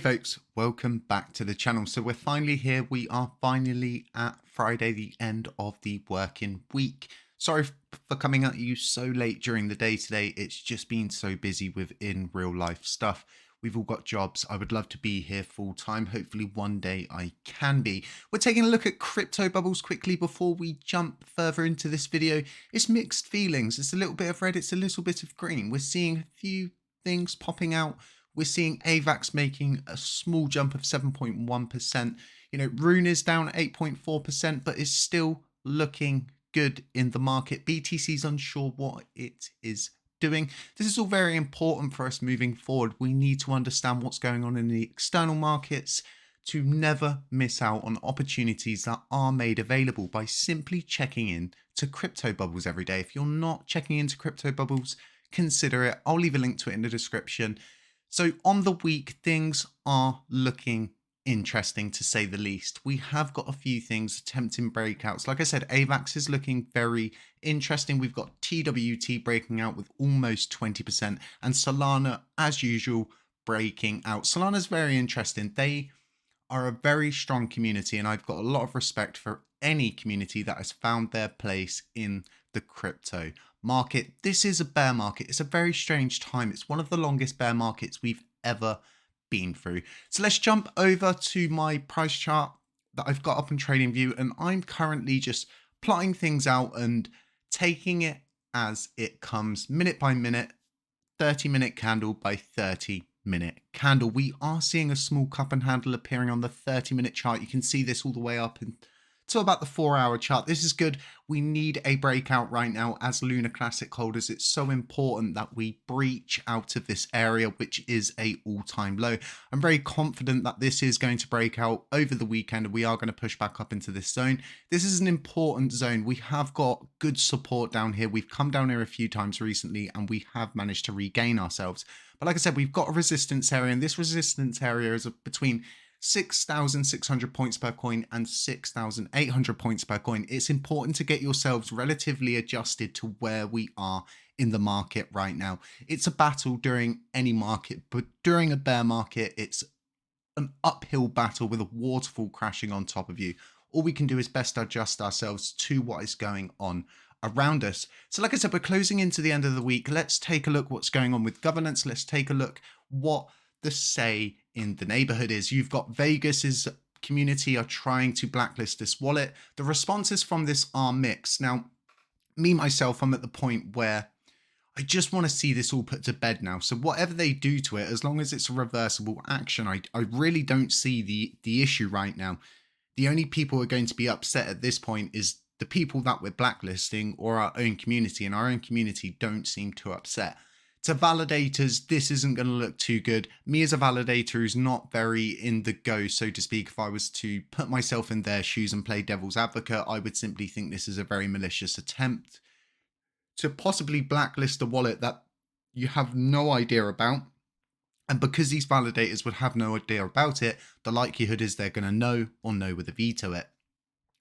folks, welcome back to the channel. So we're finally here. We are finally at Friday, the end of the working week. Sorry for coming at you so late during the day today. It's just been so busy within real life stuff. We've all got jobs. I would love to be here full time. Hopefully one day I can be. We're taking a look at crypto bubbles quickly before we jump further into this video. It's mixed feelings. It's a little bit of red. It's a little bit of green. We're seeing a few things popping out. We're seeing AVAX making a small jump of 7.1%. You know, Rune is down 8.4%, but is still looking good in the market. BTC's unsure what it is doing. This is all very important for us moving forward. We need to understand what's going on in the external markets to never miss out on opportunities that are made available by simply checking in to crypto bubbles every day. If you're not checking into crypto bubbles, consider it. I'll leave a link to it in the description. So on the week, things are looking interesting to say the least. We have got a few things attempting breakouts. Like I said, AVAX is looking very interesting. We've got TWT breaking out with almost 20% and Solana, as usual, breaking out. Solana's very interesting. They are a very strong community, and I've got a lot of respect for any community that has found their place in the crypto market. This is a bear market. It's a very strange time. It's one of the longest bear markets we've ever been through. So let's jump over to my price chart that I've got up in TradingView, and I'm currently just plotting things out and taking it as it comes, minute by minute, 30-minute candle by 30-minute candle. We are seeing a small cup and handle appearing on the 30-minute chart. You can see this all the way up to about the 4-hour chart. This is good. We need a breakout right now as Luna Classic holders. It's so important that we breach out of this area, which is a all-time low. I'm very confident that this is going to break out over the weekend, and we are going to push back up into this zone. This is an important zone. We have got good support down here. We've come down here a few times recently, and we have managed to regain ourselves. But like I said, we've got a resistance area, and this resistance area is between 6,600 points per coin and 6,800 points per coin. It's important to get yourselves relatively adjusted to where we are in the market right now. It's a battle during any market, but during a bear market, it's an uphill battle with a waterfall crashing on top of you. All we can do is best adjust ourselves to what is going on around us. So like I said, we're closing into the end of the week. Let's take a look what's going on with governance. Let's take a look what the say in the neighborhood is. You've got Vegas's community are trying to blacklist this wallet. The responses from this are mixed. Now, me, myself, I'm at the point where I just want to see this all put to bed now. So whatever they do to it, as long as it's a reversible action, I really don't see the issue right now. The only people who are going to be upset at this point is the people that we're blacklisting or our own community, and our own community don't seem too upset. To validators, this isn't going to look too good. Me as a validator who's not very in the go, so to speak, if I was to put myself in their shoes and play devil's advocate, I would simply think this is a very malicious attempt to possibly blacklist a wallet that you have no idea about. And because these validators would have no idea about it, the likelihood is they're going to know or know with a veto it.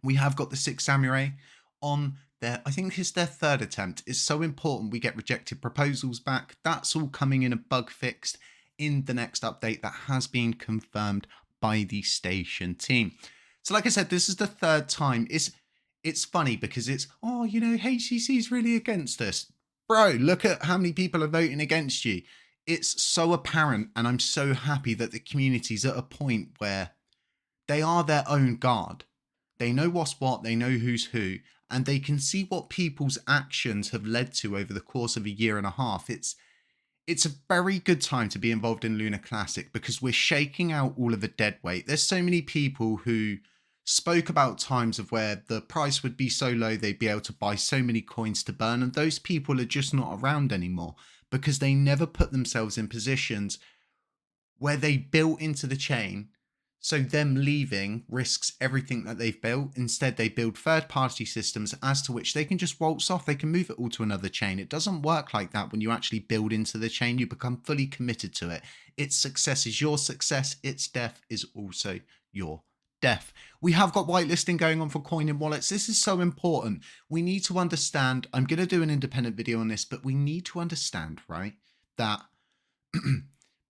We have got the 6 Samurai on I think it's their third attempt. It's so important we get rejected proposals back. That's all coming in a bug fixed in the next update that has been confirmed by the station team. So like I said, this is the third time. It's funny because it's, oh, you know, HCC is really against us. Bro, look at how many people are voting against you. It's so apparent, and I'm so happy that the community's at a point where they are their own guard. They know what's what, they know who's who, and they can see what people's actions have led to over the course of a year and a half. It's a very good time to be involved in Luna Classic because we're shaking out all of the dead weight. There's so many people who spoke about times of where the price would be so low they'd be able to buy so many coins to burn, and those people are just not around anymore because they never put themselves in positions where they built into the chain. So them leaving risks everything that they've built. Instead, they build third-party systems as to which they can just waltz off. They can move it all to another chain. It doesn't work like that when you actually build into the chain. You become fully committed to it. Its success is your success. Its death is also your death. We have got whitelisting going on for coin and wallets. This is so important. We need to understand. I'm going to do an independent video on this, but we need to understand, right, that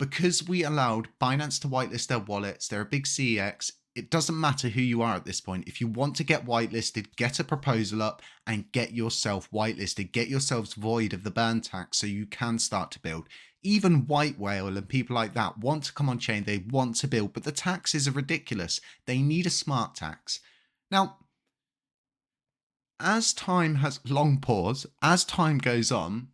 because we allowed Binance to whitelist their wallets, they're a big CEX. It doesn't matter who you are at this point. If you want to get whitelisted, get a proposal up and get yourself whitelisted. Get yourselves void of the burn tax so you can start to build. Even White Whale and people like that want to come on chain. They want to build, but the taxes are ridiculous. They need a smart tax. Now, as time has long pause, as time goes on,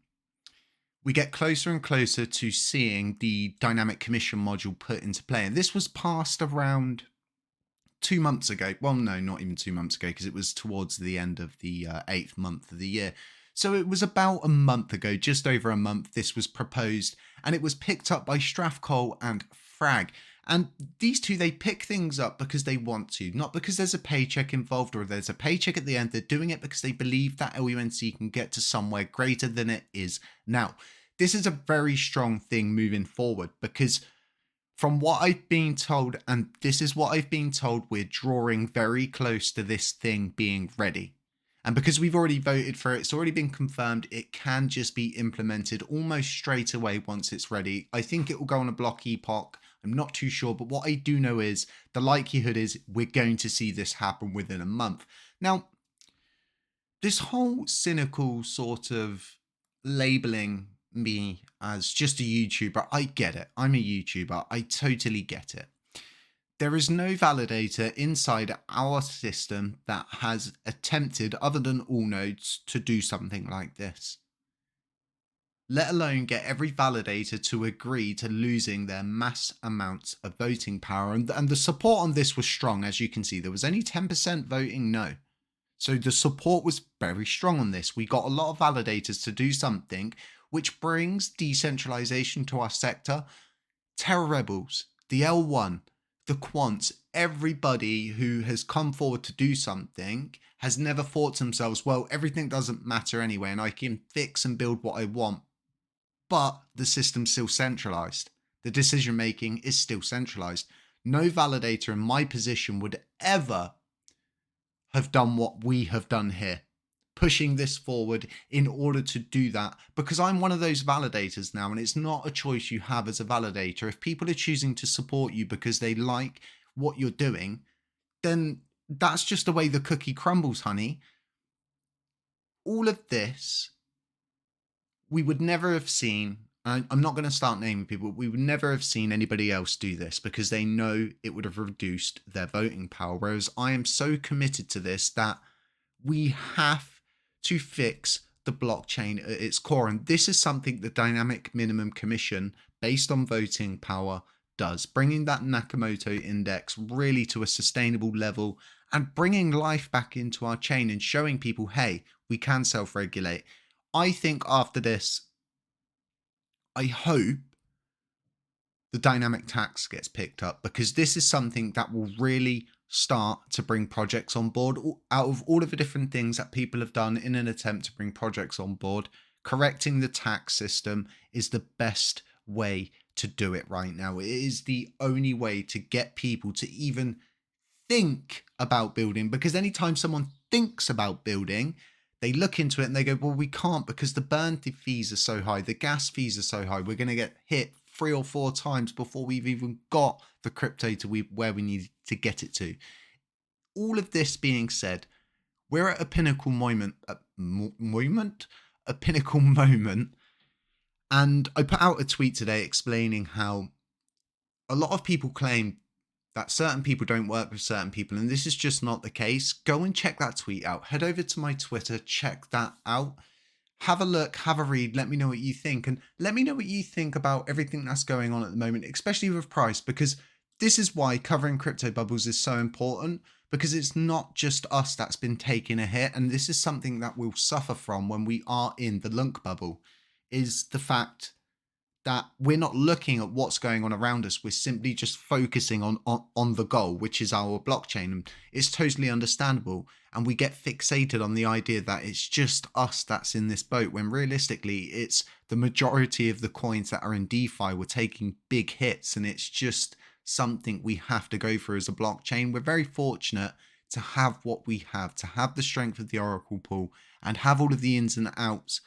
we get closer and closer to seeing the dynamic commission module put into play. And this was passed around 2 months ago. Well, no, not even 2 months ago, because it was towards the end of the 8th month of the year. So it was about a month ago, just over a month, this was proposed, and it was picked up by Strathcole and Frag. And these two, they pick things up because they want to, not because there's a paycheck involved or there's a paycheck at the end. They're doing it because they believe that LUNC can get to somewhere greater than it is now. This is a very strong thing moving forward, because from what I've been told, and this is what I've been told, we're drawing very close to this thing being ready. And because we've already voted for it, it's already been confirmed, it can just be implemented almost straight away once it's ready. I think it will go on a block epoch. I'm not too sure, but what I do know is the likelihood is we're going to see this happen within a month. Now, this whole cynical sort of labeling me as just a YouTuber, I get it. I'm a YouTuber. I totally get it. There is no validator inside our system that has attempted, other than all nodes, to do something like this. Let alone get every validator to agree to losing their mass amounts of voting power. And the support on this was strong, as you can see. There was only 10% voting no. So the support was very strong on this. We got a lot of validators to do something which brings decentralization to our sector. Terra Rebels, the L1, the Quants, everybody who has come forward to do something has never thought to themselves, well, everything doesn't matter anyway, and I can fix and build what I want. But the system's still centralized. The decision making is still centralized. No validator in my position would ever have done what we have done here, pushing this forward in order to do that, because I'm one of those validators now, and it's not a choice you have as a validator. If people are choosing to support you because they like what you're doing, then that's just the way the cookie crumbles, honey. All of this, we would never have seen. I'm not going to start naming people. We would never have seen anybody else do this because they know it would have reduced their voting power. Whereas I am so committed to this that we have to fix the blockchain at its core. And this is something the dynamic minimum commission based on voting power does, bringing that Nakamoto index really to a sustainable level and bringing life back into our chain and showing people, hey, we can self-regulate. I think after this, I hope the dynamic tax gets picked up, because this is something that will really start to bring projects on board. Out of all of the different things that people have done in an attempt to bring projects on board, correcting the tax system is the best way to do it right now. It is the only way to get people to even think about building, because anytime someone thinks about building, they look into it and they go, well, we can't because the burn fees are so high, the gas fees are so high, we're going to get hit 3 or 4 times before we've even got the crypto to where we need to get it to. All of this being said, we're at a pinnacle moment, a pinnacle moment. And I put out a tweet today explaining how a lot of people claim that certain people don't work with certain people, and this is just not the case. Go and check that tweet out. Head over to my Twitter, check that out. Have a look, have a read, let me know what you think, and let me know what you think about everything that's going on at the moment, especially with price, because this is why covering crypto bubbles is so important, because it's not just us that's been taking a hit, and this is something that we'll suffer from when we are in the LUNC bubble, is the fact that we're not looking at what's going on around us. We're simply just focusing on the goal, which is our blockchain. And it's totally understandable. And we get fixated on the idea that it's just us that's in this boat, when realistically, it's the majority of the coins that are in DeFi were taking big hits. And it's just something we have to go through as a blockchain. We're very fortunate to have what we have, to have the strength of the Oracle pool and have all of the ins and outs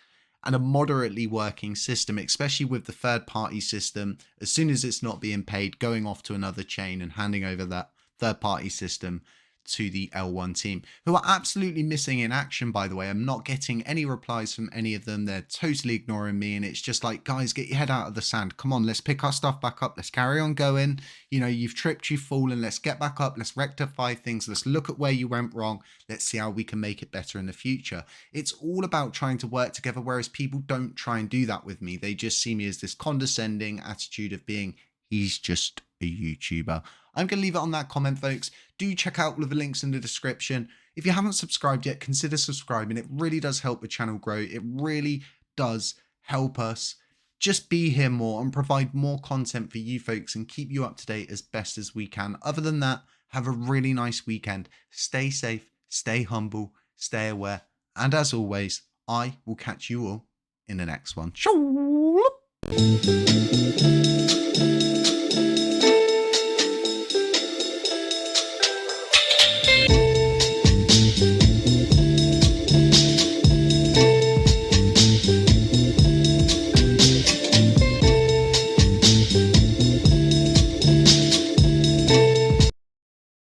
and a moderately working system, especially with the third-party system. As soon as it's not being paid, going off to another chain and handing over that third-party system to the L1 team, who are absolutely missing in action, by the way. I'm not getting any replies from any of them. They're totally ignoring me, and it's just like, guys, get your head out of the sand. Come on, let's pick our stuff back up. Let's carry on going. You know, you've tripped, you've fallen. Let's get back up. Let's rectify things. Let's look at where you went wrong. Let's see how we can make it better in the future. It's all about trying to work together, whereas people don't try and do that with me. They just see me as this condescending attitude of being, he's just a YouTuber. I'm going to leave it on that comment, folks. Do check out all of the links in the description. If you haven't subscribed yet, consider subscribing. It really does help the channel grow. It really does help us just be here more and provide more content for you folks and keep you up to date as best as we can. Other than that, have a really nice weekend. Stay safe, stay humble, stay aware. And as always, I will catch you all in the next one.